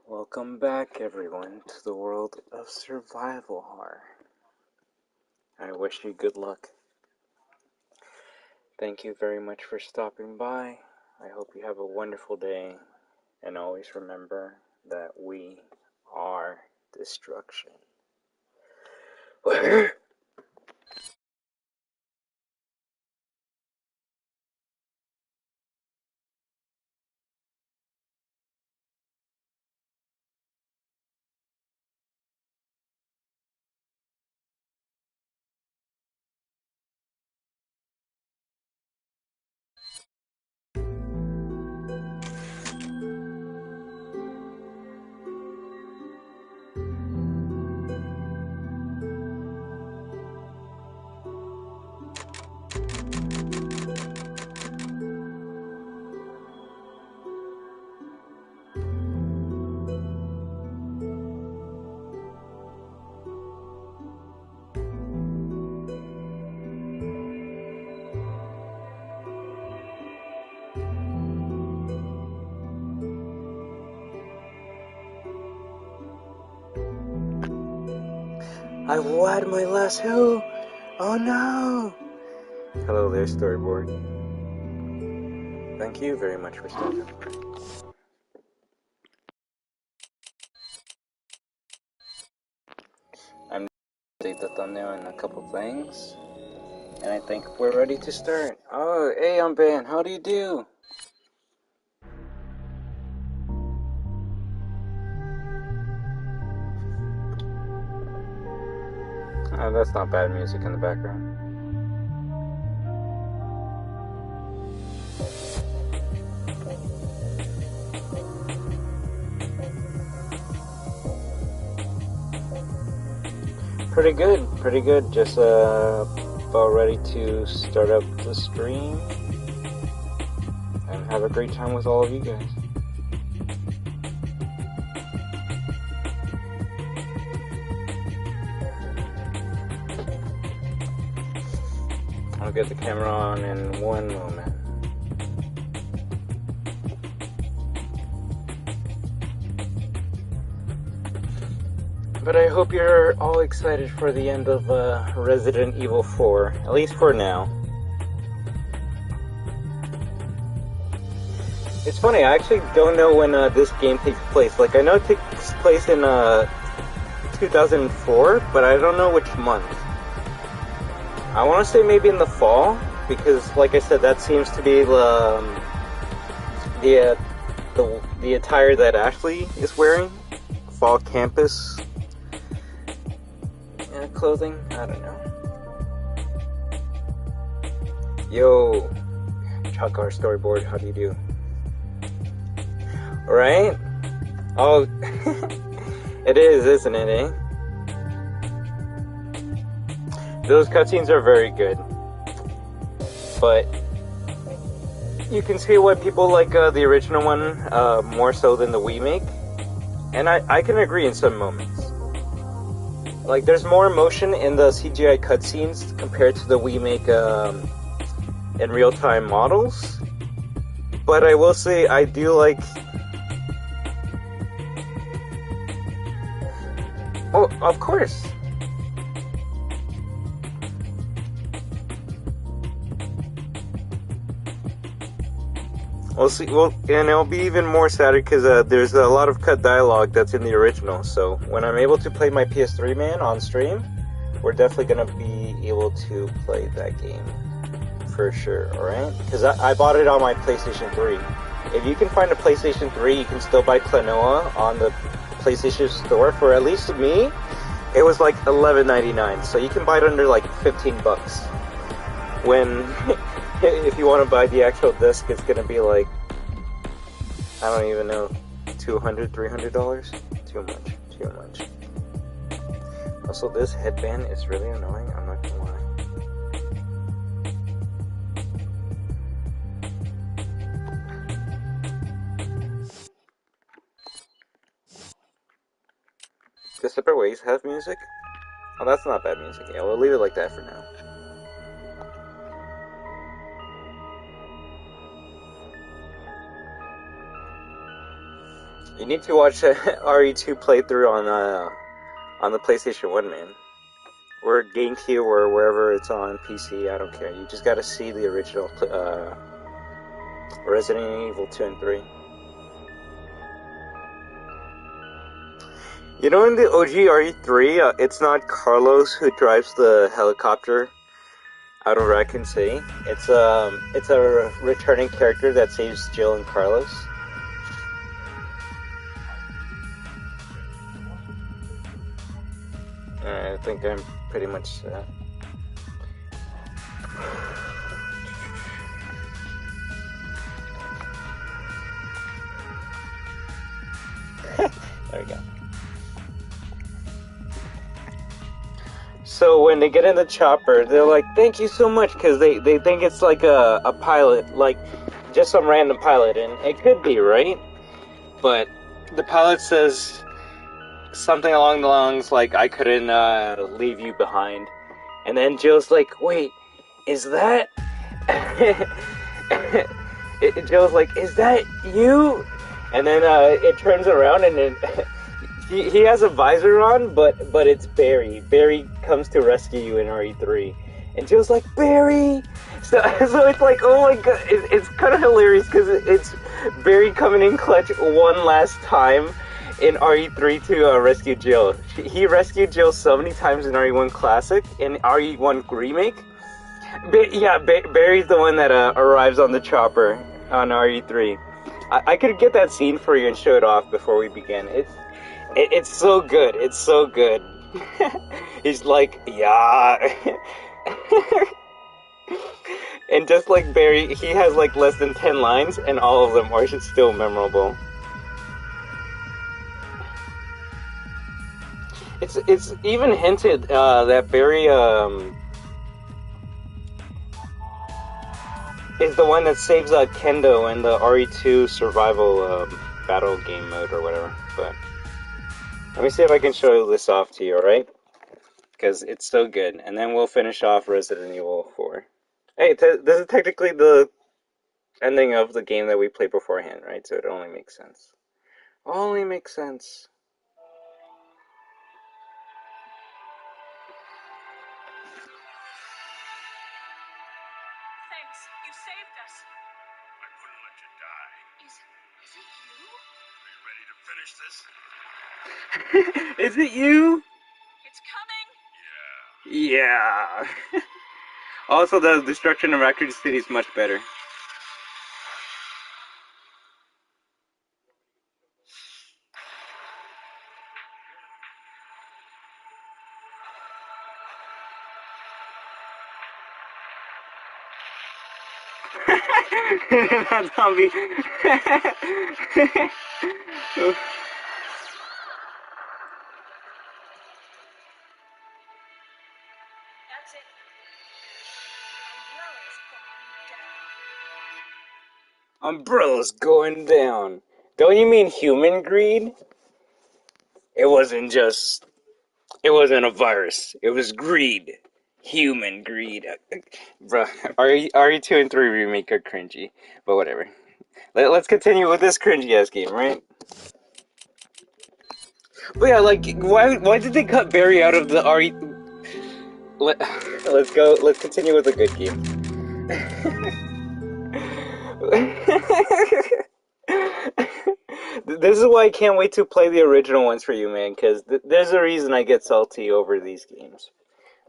Welcome back, everyone, to the world of survival horror. I wish you good luck. Thank you very much for stopping by. I hope you have a wonderful day, and always remember that we are destruction. I wad my last who? Oh no! Hello there, storyboard. Thank you very much for stopping by. I'm going to update the thumbnail and a couple things, and I think we're ready to start. Oh, hey, I'm Ben. How do you do? Oh, that's not bad music in the background. Pretty good. Just about ready to start up the stream and have a great time with all of you guys. I'll get the camera on in one moment. But I hope you're all excited for the end of Resident Evil 4, at least for now. It's funny, I actually don't know when this game takes place. Like, I know it takes place in 2004, but I don't know which month. I want to say maybe in the fall, because, like I said, that seems to be the attire that Ashley is wearing. Fall campus clothing. I don't know. Yo, Chakar storyboard. How do you do? All right. Oh, it is, isn't it? Eh? Those cutscenes are very good, but you can see why people like the original one more so than the remake, and I can agree in some moments. Like, there's more emotion in the CGI cutscenes compared to the remake in real-time models, but I will say I do like... Oh, of course! We'll see. Well, and it'll be even more sadder because there's a lot of cut dialogue that's in the original. So when I'm able to play my PS3 man on stream, we're definitely gonna be able to play that game for sure. All right? Because I bought it on my PlayStation 3. If you can find a PlayStation 3, you can still buy Klonoa on the PlayStation Store. For at least me, it was like $11.99. So you can buy it under like $15. When if you want to buy the actual disc, it's gonna be like, I don't even know, $200, $300? Too much. Also, this headband is really annoying, I'm not gonna lie. Does Separate Ways have music? Oh, that's not bad music. Yeah, we'll leave it like that for now. You need to watch RE2 playthrough on the PlayStation 1, man. Or GameCube or wherever it's on PC, I don't care. You just gotta see the original Resident Evil 2 and 3. You know, in the OG RE3, it's not Carlos who drives the helicopter out of Raccoon City. It's a returning character that saves Jill and Carlos. I think I'm pretty much there we go. So when they get in the chopper, they're like, "Thank you so much," because they think it's like a pilot, like just some random pilot, and it could be, right? But the pilot says something along the lines like, "I couldn't leave you behind," and then Jill's like, "Wait, is that?" Jill's like, "Is that you?" And then it turns around and then he has a visor on, but it's Barry. Barry comes to rescue you in RE3, and Jill's like, "Barry!" So it's like, oh my god, it's kind of hilarious because it's Barry coming in clutch one last time in RE3 to rescue Jill. He rescued Jill so many times in RE1 Classic, in RE1 Remake. Barry's the one that arrives on the chopper on RE3. I could get that scene for you and show it off before we begin. It's so good. It's so good. He's like, yeah. And just like Barry, he has like less than 10 lines, and all of them are still memorable. It's even hinted that Barry is the one that saves Kendo in the RE2 survival battle game mode or whatever. But let me see if I can show this off to you, alright? Because it's so good. And then we'll finish off Resident Evil 4. Hey, this is technically the ending of the game that we played beforehand, right? So it only makes sense. Only makes sense. Thanks, you saved us. I couldn't let you die. Is it you? Are you ready to finish this? Is it you? It's coming. Yeah. Also, the destruction of Raccoon City is much better. That zombie. That's it. Umbrella's going down. Don't you mean human greed? It wasn't a virus. It was greed. Human greed. Bruh, RE2 and 3 remake are cringy. But whatever. Let's continue with this cringy ass game, right? But yeah, like, why did they cut Barry out of the RE... let's continue with the good game. This is why I can't wait to play the original ones for you, man, because there's a reason I get salty over these games.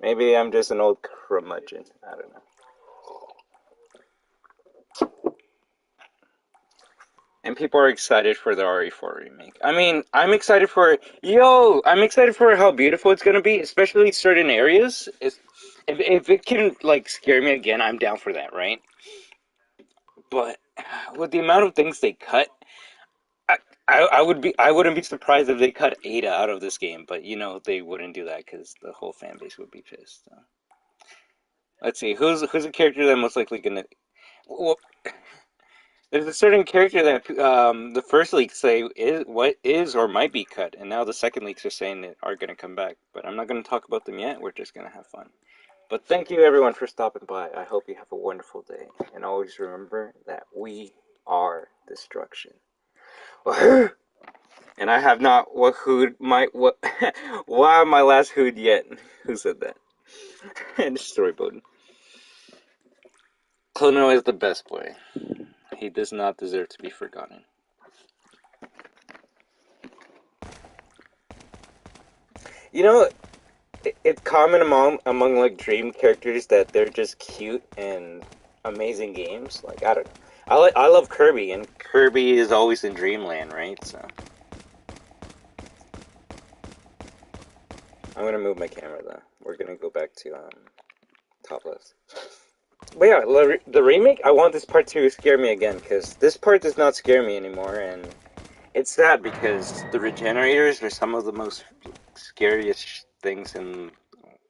Maybe I'm just an old curmudgeon. I don't know. And people are excited for the RE4 remake. I mean, I'm excited for it. I'm excited for how beautiful it's gonna be, especially certain areas. If it can, like, scare me again, I'm down for that, right? But with the amount of things they cut, I wouldn't be surprised if they cut Ada out of this game, but you know they wouldn't do that because the whole fan base would be pissed. So. Let's see, who's a character that most likely gonna. Well, there's a certain character that the first leaks say is or might be cut, and now the second leaks are saying that are gonna come back. But I'm not gonna talk about them yet. We're just gonna have fun. But thank you everyone for stopping by. I hope you have a wonderful day, and always remember that we are destruction. WAHOO! And I have not wahooed my what? Why my last hood yet? Who said that? And storyboard. Klono is the best boy. He does not deserve to be forgotten. You know, it's common among like dream characters that they're just cute and amazing games. Like I don't know. I love Kirby, and Kirby is always in Dreamland, right? So I'm gonna move my camera though. We're gonna go back to top left. But yeah, the remake. I want this part to scare me again because this part does not scare me anymore, and it's sad because the regenerators are some of the most scariest things in.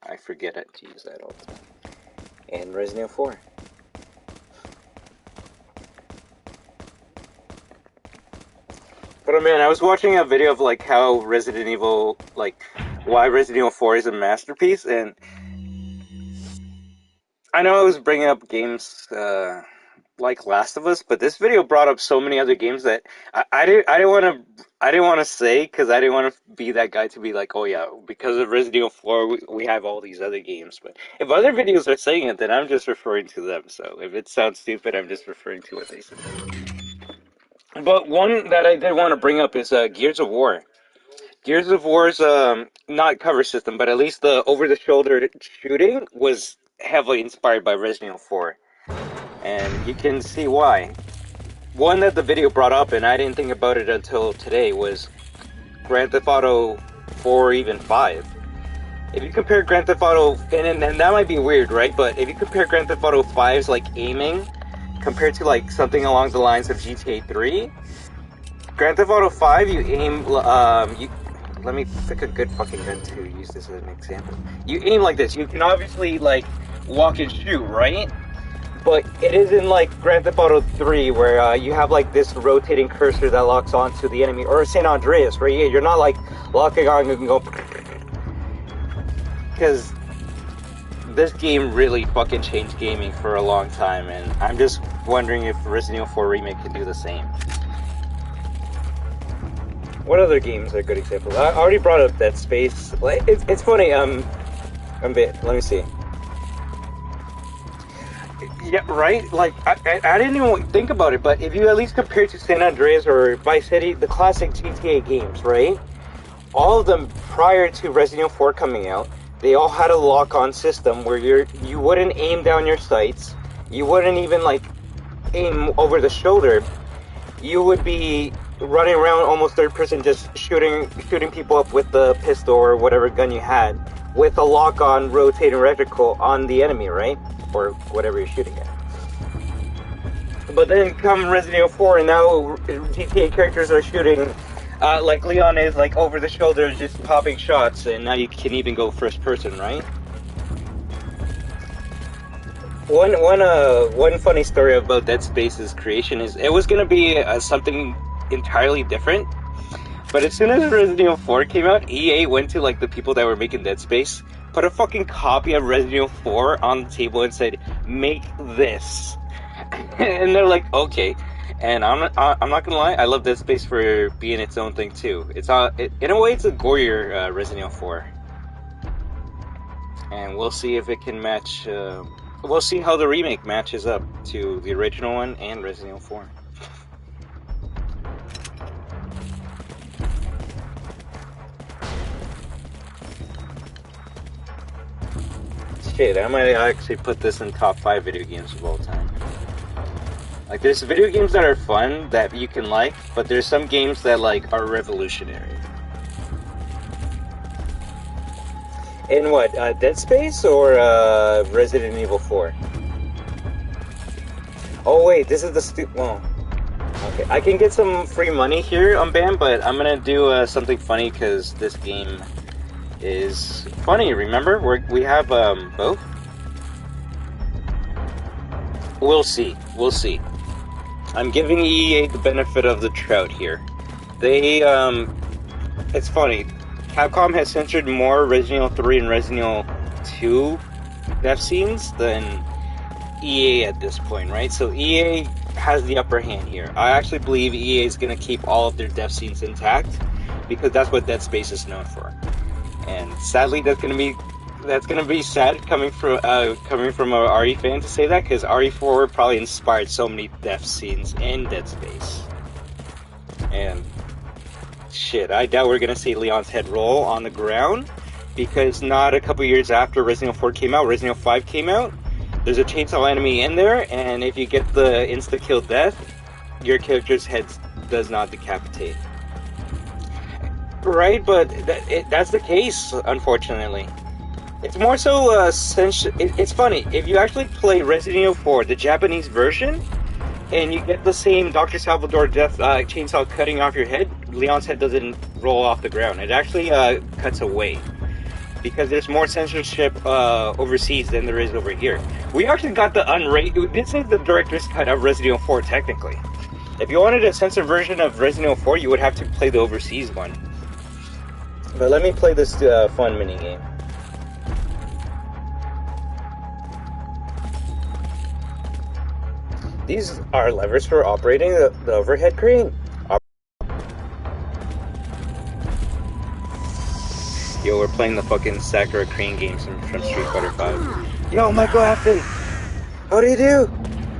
I forget it to use that all the time. In Resident Evil 4. But man, I was watching a video of like how Resident Evil, like why Resident Evil 4 is a masterpiece, and I know I was bringing up games like Last of Us, but this video brought up so many other games that I didn't want to say because I didn't want to be that guy to be like, oh yeah, because of Resident Evil 4 we have all these other games. But if other videos are saying it, then I'm just referring to them. So if it sounds stupid, I'm just referring to what they said. But one that I did want to bring up is Gears of War. Gears of War's not cover system, but at least the over-the-shoulder shooting was heavily inspired by Resident Evil 4. And you can see why. One that the video brought up, and I didn't think about it until today, was Grand Theft Auto 4 or even 5. If you compare Grand Theft Auto, and that might be weird, right? But if you compare Grand Theft Auto 5's like aiming compared to like something along the lines of GTA 3, Grand Theft Auto 5, you aim, let me pick a good fucking gun to use this as an example. You aim like this. You can obviously like walk and shoot, right? But it isn't like Grand Theft Auto 3 where you have like this rotating cursor that locks onto the enemy, or San Andreas, right? You're not like locking on and go, because this game really fucking changed gaming for a long time, and I'm just wondering if Resident Evil 4 Remake can do the same. What other games are good examples? I already brought up Dead Space. Like, it's funny. Let me see. Yeah, right? Like, I didn't even think about it, but if you at least compare to San Andreas or Vice City, the classic GTA games, right? All of them prior to Resident Evil 4 coming out, they all had a lock-on system where you wouldn't aim down your sights, you wouldn't even, like, aim over the shoulder. You would be running around almost third person just shooting people up with the pistol or whatever gun you had with a lock-on rotating reticle on the enemy, right? Or whatever you're shooting at. But then come Resident Evil 4 and now GTA characters are shooting like Leon is, like over the shoulder just popping shots, and now you can even go first person, right? One funny story about Dead Space's creation is it was gonna be something entirely different, but as soon as Resident Evil 4 came out, EA went to like the people that were making Dead Space, put a fucking copy of Resident Evil 4 on the table and said, "Make this," and they're like, "Okay." And I'm not gonna lie, I love Dead Space for being its own thing too. It's in a way, it's a gorier Resident Evil 4, and we'll see if it can match. We'll see how the remake matches up to the original one and Resident Evil 4. Shit, I might actually put this in top 5 video games of all time. Like, there's video games that are fun that you can like, but there's some games that like are revolutionary. In what, Dead Space or Resident Evil 4? Oh wait, this is the well, okay, I can get some free money here on BAM, but I'm gonna do something funny because this game is funny. Remember, we have both. We'll see. I'm giving EA the benefit of the trout here. They it's funny. Capcom has censored more Resident Evil 3 and Resident Evil 2 death scenes than EA at this point, right? So EA has the upper hand here. I actually believe EA is going to keep all of their death scenes intact, because that's what Dead Space is known for. And sadly, that's gonna be sad coming from a RE fan to say that, because RE4 probably inspired so many death scenes in Dead Space. And shit, I doubt we're gonna see Leon's head roll on the ground, because not a couple years after Resident Evil 4 came out, Resident Evil 5 came out. There's a chainsaw enemy in there, and if you get the insta-kill death, your character's head does not decapitate. Right, but that's the case, unfortunately. It's more so, it's funny, if you actually play Resident Evil 4, the Japanese version, and you get the same Dr. Salvador death chainsaw cutting off your head, Leon's head doesn't roll off the ground. It actually cuts away. Because there's more censorship overseas than there is over here. We actually got the unrated. This is the director's cut of Resident Evil 4, technically. If you wanted a censored version of Resident Evil 4, you would have to play the overseas one. But let me play this fun minigame. These are levers for operating the overhead crane. Yo, we're playing the fucking Sakura crane games from Street Fighter 5. Yo, Michael Afton! How do you do?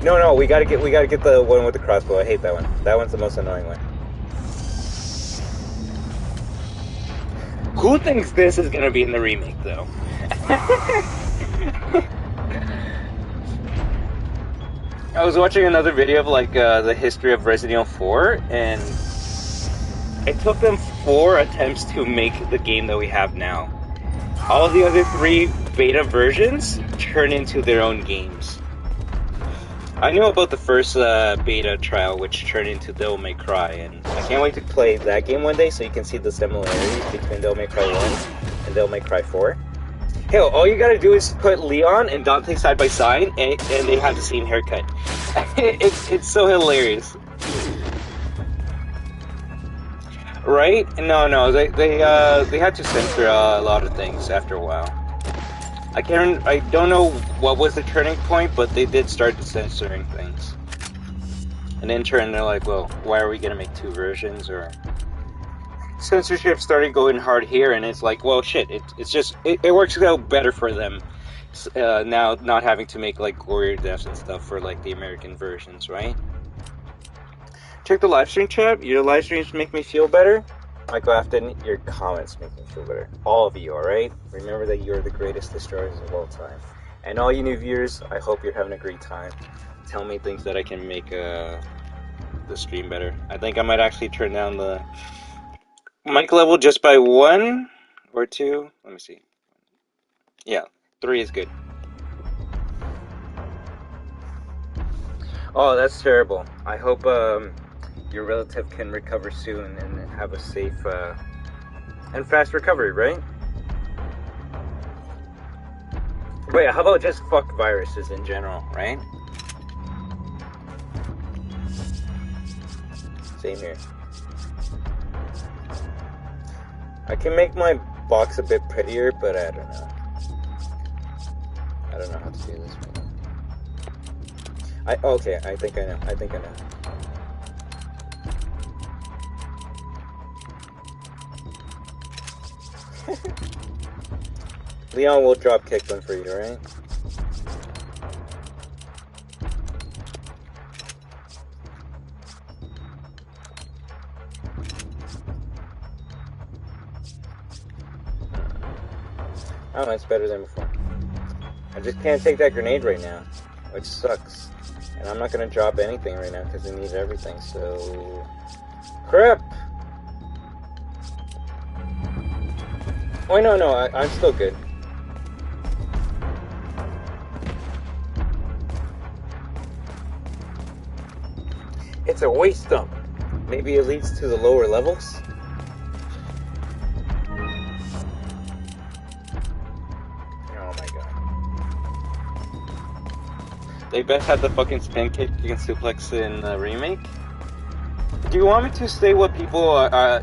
No, we gotta get the one with the crossbow. I hate that one. That one's the most annoying one. Who thinks this is gonna be in the remake, though? I was watching another video of like the history of Resident Evil 4, and it took them 4 attempts to make the game that we have now. All the other 3 beta versions turn into their own games. I knew about the first beta trial, which turned into Devil May Cry, and I can't wait to play that game one day so you can see the similarities between Devil May Cry 1 and Devil May Cry 4. Hell, all you gotta do is put Leon and Dante side by side, and they have the same haircut. It's so hilarious. Right? No, they had to censor a lot of things after a while. I don't know what was the turning point, but they did start censoring things. And in turn, they're like, well, why are we gonna make 2 versions? Or censorship started going hard here, and it's like, well, shit, it works out better for them now, not having to make like gory deaths and stuff for like the American versions, right? Check the live stream chat. Your live streams make me feel better. Michael Afton, your comments make me feel better. All of you, alright? Remember that you're the greatest destroyers of all time. And all you new viewers, I hope you're having a great time. Tell me things that I can make the stream better. I think I might actually turn down the mic level just by 1 or 2. Let me see. Yeah, 3 is good. Oh, that's terrible. I hope your relative can recover soon and have a safe and fast recovery, right? Wait, how about just fuck viruses in general, right? Same here. I can make my box a bit prettier, but I don't know. I don't know how to do this right now. Okay, I think I know. Leon will drop kick one for you, right? Oh, it's better than before. I just can't take that grenade right now, which sucks. And I'm not gonna drop anything right now because I need everything, so... Crap! Oh, no, I'm still good. It's a waste dump. Maybe it leads to the lower levels? Oh my god. They best had the fucking spin kick against suplex in the remake? Do you want me to say what people are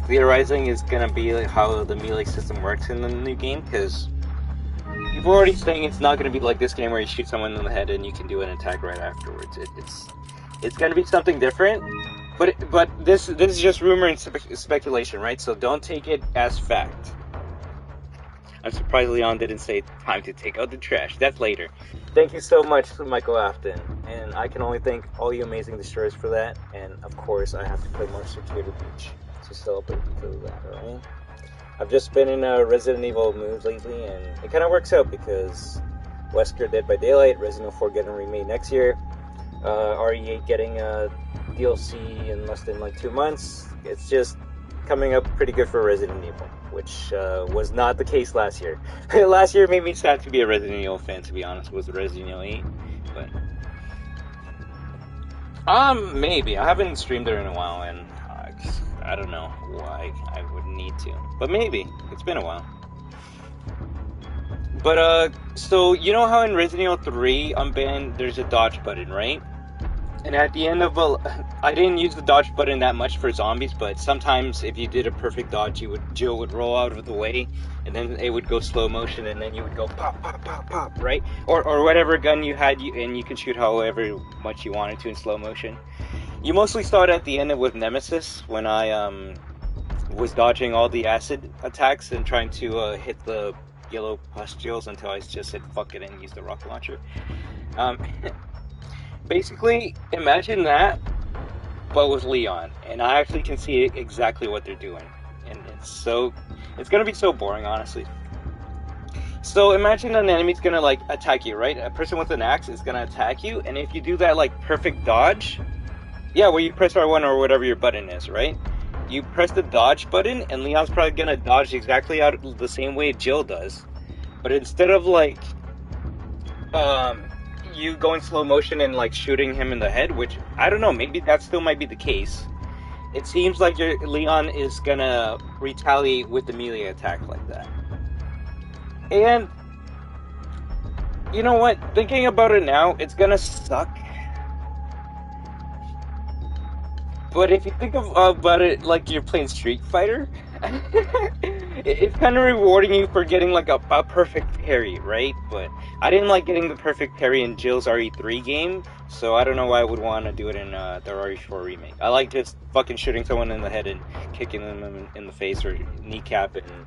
theorizing is gonna be like how the melee system works in the new game? Because people are already saying it's not gonna be like this game where you shoot someone in the head and you can do an attack right afterwards. It's gonna be something different. But this is just rumor and speculation, right? So don't take it as fact. I'm surprised Leon didn't say time to take out the trash. That's later. Thank you so much, Michael Afton. And I can only thank all you amazing destroyers for that. And of course, I have to play more Cicada Beach to celebrate because of that, alright? I've just been in a Resident Evil mood lately, and it kind of works out because Wesker Dead by Daylight, Resident Evil 4 getting remade next year, RE8 getting a DLC in less than like 2 months. It's just coming up pretty good for Resident Evil, which was not the case last year. Last year made me sad to be a Resident Evil fan, to be honest, was Resident Evil 8, but maybe. I haven't streamed it in a while, and I don't know why I would need to, but maybe. It's been a while. But so you know how in Resident Evil 3 unbanned there's a dodge button, right? And at the end of I didn't use the dodge button that much for zombies, but sometimes if you did a perfect dodge, Jill would roll out of the way, and then it would go slow motion, and then you would go pop, pop, pop, pop, right? Or whatever gun you had, and you can shoot however much you wanted to in slow motion. You mostly saw it at the end with Nemesis, when I was dodging all the acid attacks and trying to hit the yellow pustules until I just said fuck it and used the rocket launcher. Basically, imagine that, but with Leon, and I actually can see exactly what they're doing, and it's gonna be so boring, honestly. So imagine an enemy's gonna like attack you, right? A person with an axe is gonna attack you, and if you do that like perfect dodge, yeah, where you press R1 or whatever your button is, right? You press the dodge button, and Leon's probably gonna dodge exactly out the same way Jill does, but instead of like you go in slow motion and like shooting him in the head, which I don't know, maybe that still might be the case. It seems like Leon is gonna retaliate with the melee attack like that. And you know what? Thinking about it now, it's gonna suck. But if you think about it like you're playing Street Fighter, it's kind of rewarding you for getting like a perfect parry, right? But I didn't like getting the perfect parry in Jill's RE3 game, so I don't know why I would want to do it in the RE4 remake. I like just fucking shooting someone in the head and kicking them in the face or kneecap and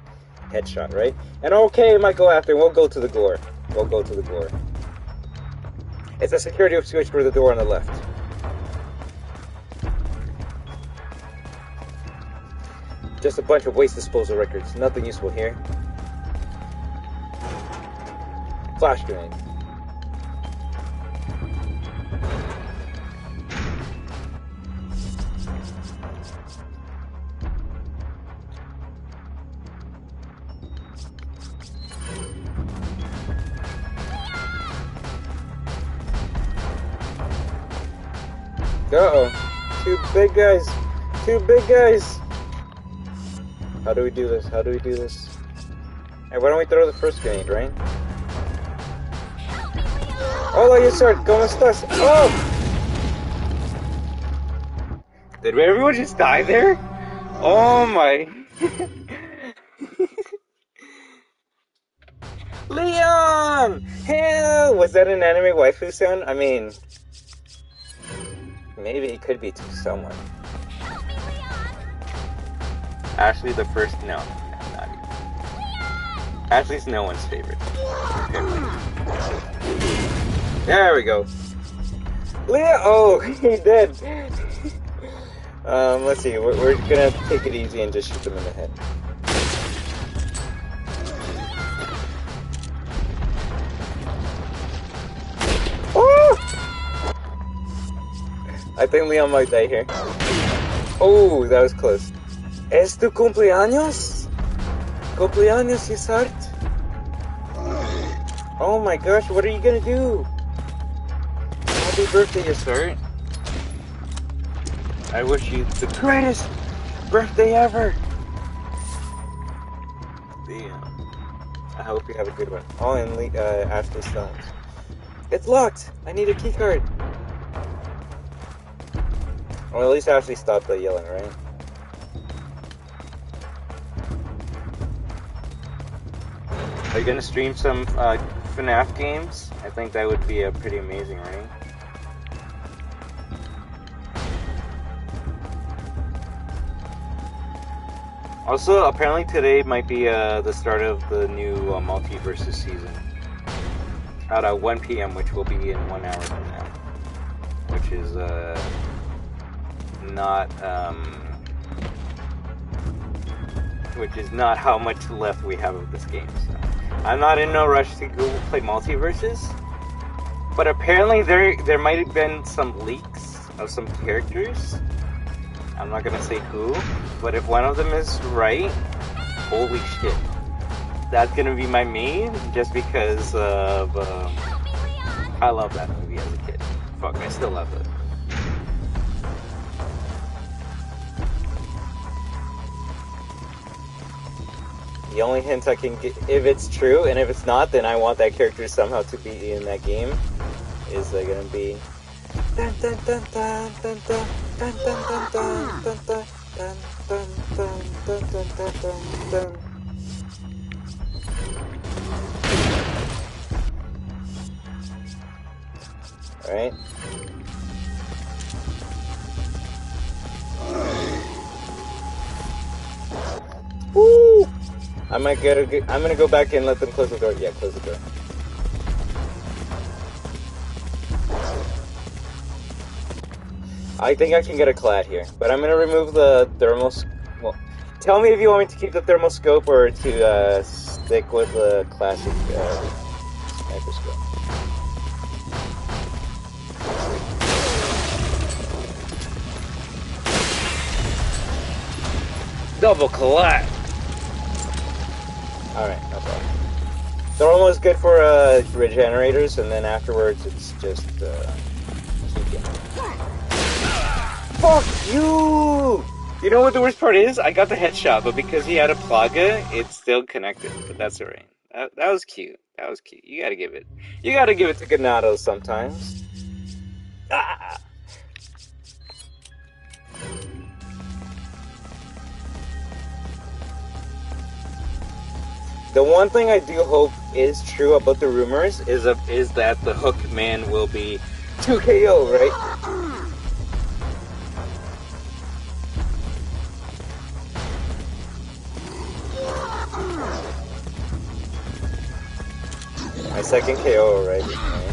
headshot, right? And okay, Michael Afton, we'll go to the gore. We'll go to the gore. It's a security switch for the door on the left. Just a bunch of waste disposal records. Nothing useful here. Flash grenade. Uh-oh. Two big guys. Two big guys. How do we do this? How do we do this? Hey, why don't we throw the first grenade, right? Hola, you sir. ¿Cómo estás? Oh! Did everyone just die there? Oh my... Leon! Hell! Was that an anime waifu sound? I mean... Maybe it could be to someone. Ashley the first... No, not even. Ashley's no one's favorite. There we go. Leon! Oh, he did! Let's see. We're gonna take it easy and just shoot them in the head. Oh! I think Leon might die here. Oh, that was close. ¿Es tu cumpleaños? Cumpleaños, Yesart? Oh my gosh, what are you gonna do? Happy birthday, Yesart. I wish you the greatest birthday ever. Damn. I hope you have a good one. Oh, and Ashley Stones. It's locked! I need a keycard. Well, at least Ashley stopped the yelling, right? Are you gonna stream some FNAF games? I think that would be pretty amazing, right? Also, apparently today might be the start of the new multiverses season at 1 p.m., which will be in 1 hour from now, which is not how much left we have of this game. So I'm not in no rush to go play multiverses, but apparently there might have been some leaks of some characters. I'm not gonna say who, but if one of them is right, holy shit, that's gonna be my main, just because of I love that movie as a kid. Fuck, I still love it. The only hint I can get, if it's true, and if it's not, then I want that character somehow to be in that game, is gonna be dun dun dun dun dun dun dun dun dun dun dun dun dun dun dun dun dun dun dun. Alright. Woo! I'm gonna go back and let them close the door. Yeah, close the door. I think I can get a clad here, but I'm gonna remove the thermal. Well, tell me if you want me to keep the thermal scope or to stick with the classic sniper scope. Double clad. All right, no problem. Thermal is good for regenerators, and then afterwards it's just keep it. Fuck you! You know what the worst part is? I got the headshot, but because he had a plaga, it's still connected. But that's alright. That was cute. That was cute. You gotta give it to Ganados sometimes. Ah! The one thing I do hope is true about the rumors is that the Hook Man will be 2KO, right? My second KO already. Right?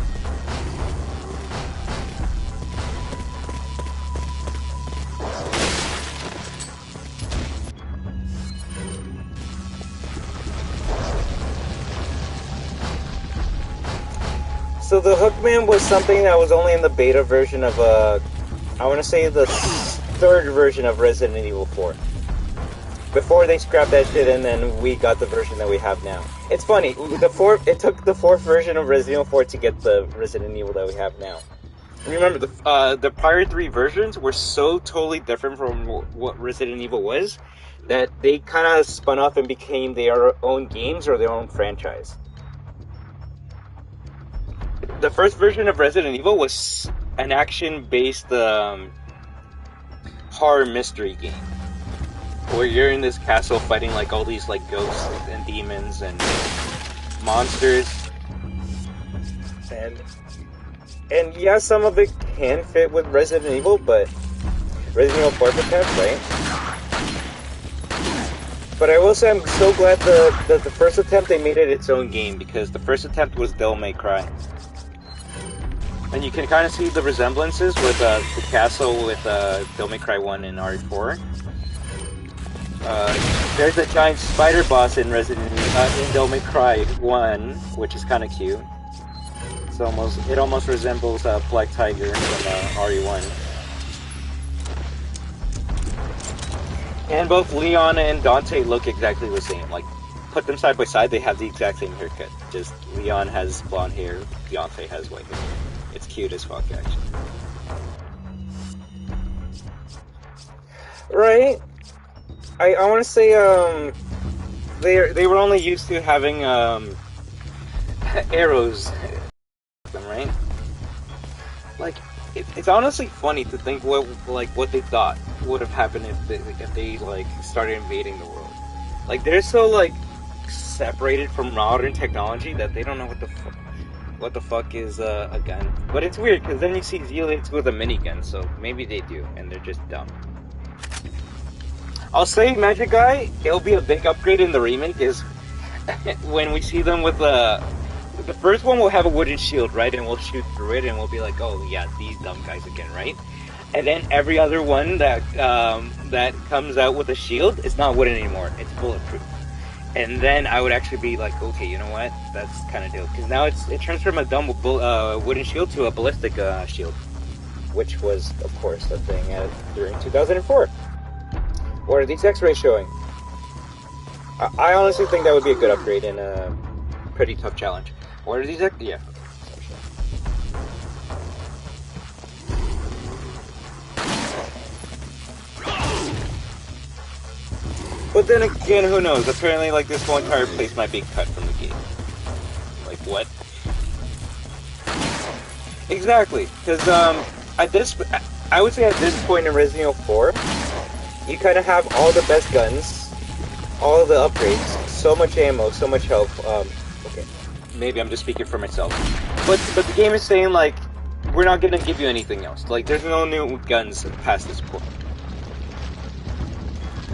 So the Hookman was something that was only in the beta version of I want to say the third version of Resident Evil 4. Before they scrapped that shit, and then we got the version that we have now. It's funny, it took the fourth version of Resident Evil 4 to get the Resident Evil that we have now. Remember, the prior three versions were so totally different from what Resident Evil was, that they kind of spun off and became their own games or their own franchise. The first version of Resident Evil was an action-based horror mystery game, where you're in this castle fighting like all these like ghosts and demons and monsters, and yeah, some of it can fit with Resident Evil, but Resident Evil 4 attempt, right? But I will say I'm so glad that the first attempt they made it its own game, because the first attempt was Devil May Cry. And you can kind of see the resemblances with the castle with Devil May Cry 1 and RE4. There's a giant spider boss in in Devil May Cry 1, which is kind of cute. It almost resembles Black Tiger from RE1. And both Leon and Dante look exactly the same. Like, put them side by side, they have the exact same haircut. Just Leon has blonde hair, Dante has white hair. It's cute as fuck, actually. Right? I want to say they were only used to having arrows, right? Like it's honestly funny to think what they thought would have happened if they like started invading the world. Like they're so like separated from modern technology that they don't know what the fuck is a gun. But it's weird because then you see Zealots with a minigun, so maybe they do, and they're just dumb. I'll say Magic Guy, it'll be a big upgrade in the remake is when we see them with the first one will have a wooden shield, right? And we'll shoot through it and we'll be like, oh yeah, these dumb guys again, right? And then every other one that that comes out with a shield, it's not wooden anymore. It's bulletproof. And then I would actually be like, okay, you know what? That's kind of dope. Because now it turns from a dumb wooden shield to a ballistic shield. Which was, of course, a thing during 2004. What are these x-rays showing? I honestly think that would be a good upgrade in a pretty tough challenge. What are these yeah. But then again, who knows? Apparently, like, this whole entire place might be cut from the game. Like, what? Exactly. Because, I would say at this point in Resident Evil 4, you kind of have all the best guns, all the upgrades, so much ammo, so much health. Okay, maybe I'm just speaking for myself. But the game is saying, like, we're not going to give you anything else. Like, there's no new guns past this point.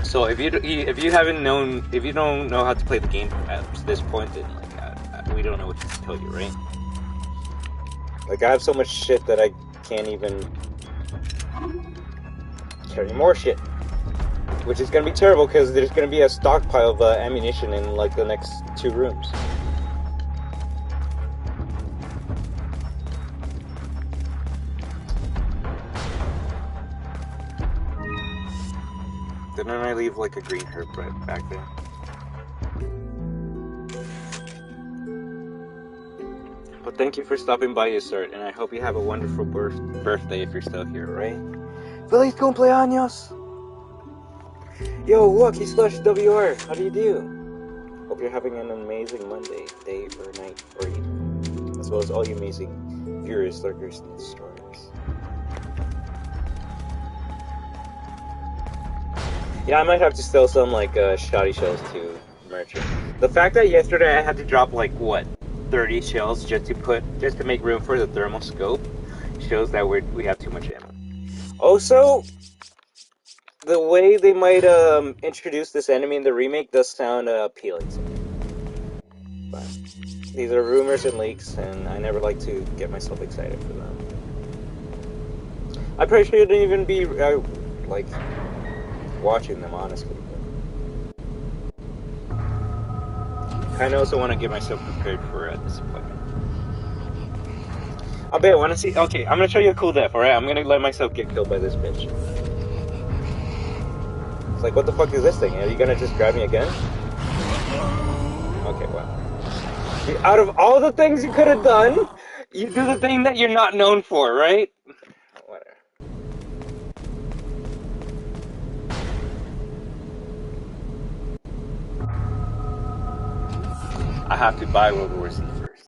So if you don't know how to play the game at this point, then like we don't know what to tell you, right? Like I have so much shit that I can't even carry more shit, which is gonna be terrible because there's gonna be a stockpile of ammunition in like the next 2 rooms. Didn't I leave like a green herb right back there? But thank you for stopping by, Yusert, and I hope you have a wonderful birthday if you're still here, right? Feliz cumpleaños! Yo, look, he slashed WR. How do you do? Hope you're having an amazing Monday, day or night or evening, as well as all you amazing viewers, lurkers, and destroyers. Yeah, I might have to sell some, like, shoddy shells to merchant. The fact that yesterday I had to drop, like, what, 30 shells just to make room for the thermal scope shows that we have too much ammo. Also, the way they might, introduce this enemy in the remake does sound, appealing to me. But these are rumors and leaks, and I never like to get myself excited for them. I probably shouldn't even be, like, watching them, honestly. I also want to get myself prepared for disappointment. I bet I want to see. Okay, I'm gonna show you a cool death. All right, I'm gonna let myself get killed by this bitch. It's like, what the fuck is this thing? Are you gonna just grab me again? Okay, wow. Out of all the things you could have done, you do the thing that you're not known for, right? Whatever. I have to buy World War Z